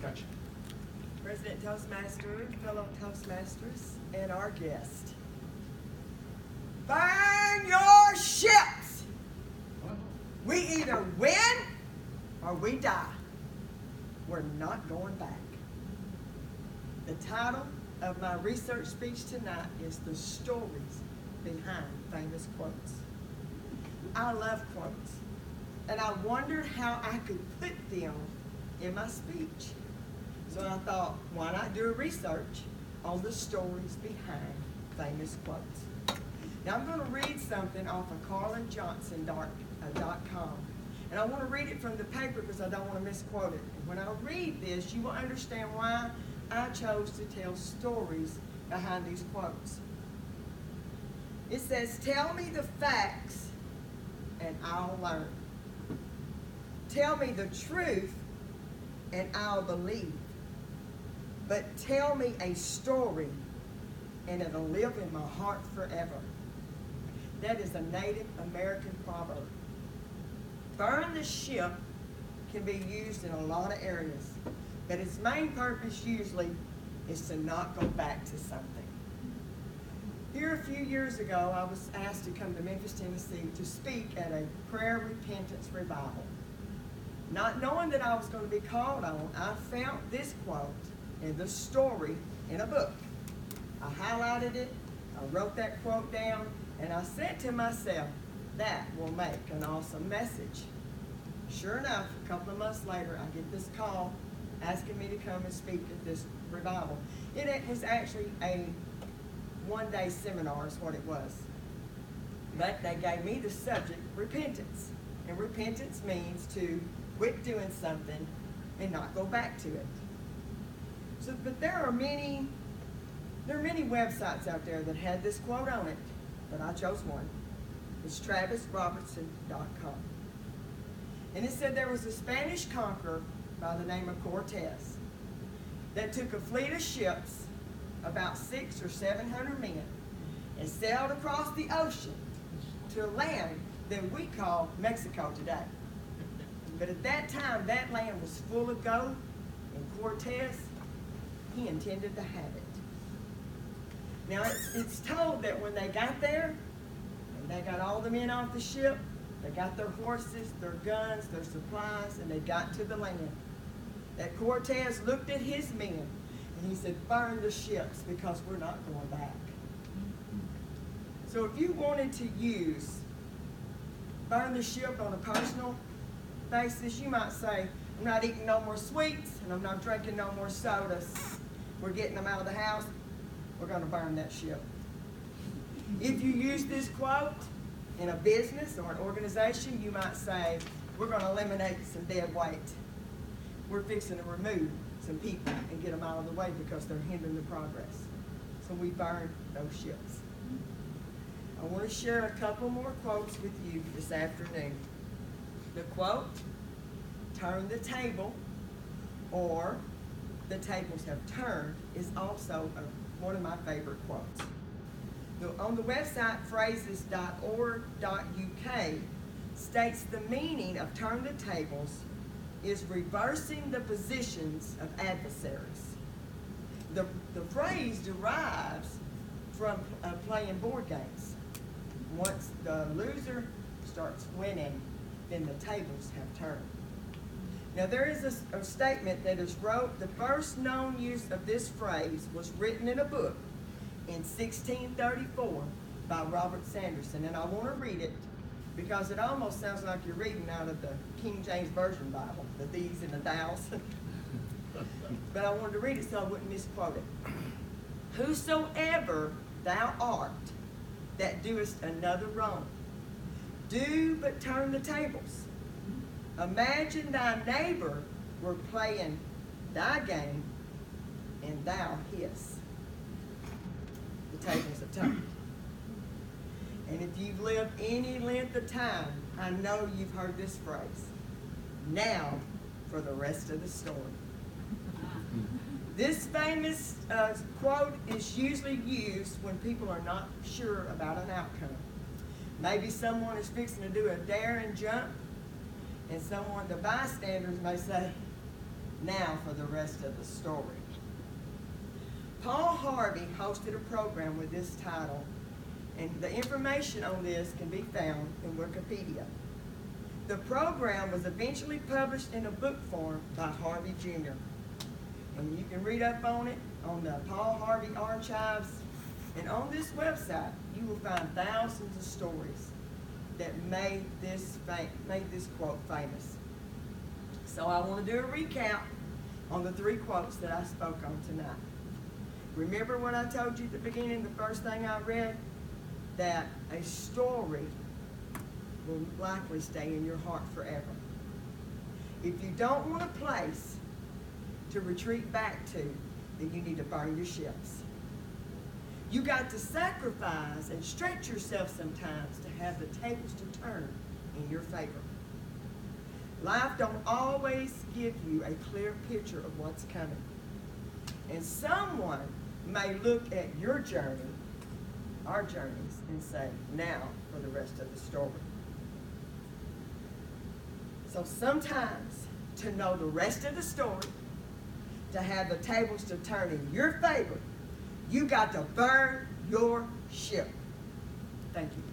Gotcha. President Toastmaster, fellow Toastmasters, and our guest. Burn your ships! We either win or we die. We're not going back. The title of my research speech tonight is The Stories Behind Famous Quotes. I love quotes, and I wondered how I could put them in my speech. So I thought, why not do a research on the stories behind famous quotes? Now I'm going to read something off of carlinjohnson.com. And I want to read it from the paper because I don't want to misquote it. And when I read this, you will understand why I chose to tell stories behind these quotes. It says, tell me the facts and I'll learn. Tell me the truth and I'll believe. But tell me a story and it'll live in my heart forever. That is a Native American proverb. Burn the ship can be used in a lot of areas, but its main purpose usually is to not go back to something. Here a few years ago, I was asked to come to Memphis, Tennessee to speak at a prayer repentance revival. Not knowing that I was going to be called on, I found this quote and the story in a book. I highlighted it, I wrote that quote down, and I said to myself, that will make an awesome message. Sure enough, a couple of months later, I get this call asking me to come and speak at this revival. It was actually a one-day seminar is what it was. But they gave me the subject, repentance. And repentance means to quit doing something and not go back to it. So, but there are many websites out there that had this quote on it, but I chose one. It's travisrobertson.com. And it said there was a Spanish conqueror by the name of Cortez that took a fleet of ships, about 600 or 700 men, and sailed across the ocean to a land that we call Mexico today. But at that time, that land was full of gold, and Cortez, he intended to have it. Now, it's told that when they got there, and they got all the men off the ship, they got their horses, their guns, their supplies, and they got to the land. That Cortez looked at his men, and he said, burn the ships because we're not going back. So if you wanted to use burn the ship on a personal basis, you might say, I'm not eating no more sweets, and I'm not drinking no more sodas. We're getting them out of the house. We're going to burn that ship. If you use this quote in a business or an organization, you might say, we're going to eliminate some dead weight. We're fixing to remove some people and get them out of the way because they're hindering the progress. So we burn those ships. I want to share a couple more quotes with you this afternoon. The quote, turn the table, or the tables have turned, is also one of my favorite quotes. On the website phrases.org.uk states the meaning of turn the tables is reversing the positions of adversaries. The phrase derives from playing board games. Once the loser starts winning, then the tables have turned. Now there is a statement that is wrote, the first known use of this phrase was written in a book in 1634 by Robert Sanderson, and I want to read it because it almost sounds like you're reading out of the King James Version Bible, the these and the thous. But I wanted to read it so I wouldn't misquote it. Whosoever thou art that doest another wrong, do but turn the tables. Imagine thy neighbor were playing thy game and thou his. The tables have turned. And if you've lived any length of time, I know you've heard this phrase. Now for the rest of the story. This famous quote is usually used when people are not sure about an outcome. Maybe someone is fixing to do a dare and jump, and the bystanders may say, Now for the rest of the story. Paul Harvey hosted a program with this title, and the information on this can be found in Wikipedia. The program was eventually published in a book form by Harvey Jr. And you can read up on it on the Paul Harvey Archives. And on this website, you will find thousands of stories that made this quote famous. So I want to do a recap on the 3 quotes that I spoke on tonight. Remember what I told you at the beginning, the first thing I read? That a story will likely stay in your heart forever. If you don't want a place to retreat back to, then you need to burn your ships. You got to sacrifice and stretch yourself sometimes to have the tables to turn in your favor. Life don't always give you a clear picture of what's coming. And someone may look at your journey, our journeys, and say, now for the rest of the story. So sometimes, to know the rest of the story, to have the tables to turn in your favor, you got to burn your ship. Thank you.